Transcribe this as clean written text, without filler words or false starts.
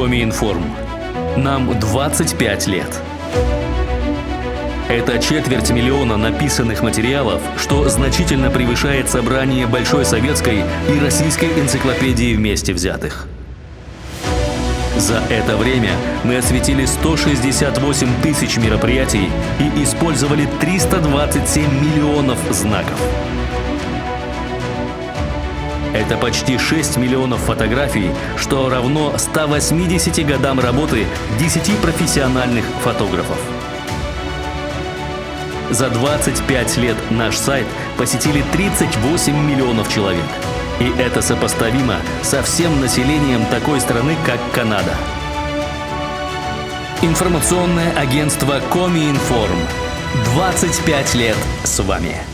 Коминформ. Нам 25 лет. Это 250 000 написанных материалов, что значительно превышает собрание Большой советской и российской энциклопедии вместе взятых. За это время мы осветили 168 тысяч мероприятий и использовали 327 миллионов знаков. Это почти 6 миллионов фотографий, что равно 180 годам работы 10 профессиональных фотографов. За 25 лет наш сайт посетили 38 миллионов человек. И это сопоставимо со всем населением такой страны, как Канада. Информационное агентство Коминформ. 25 лет с вами.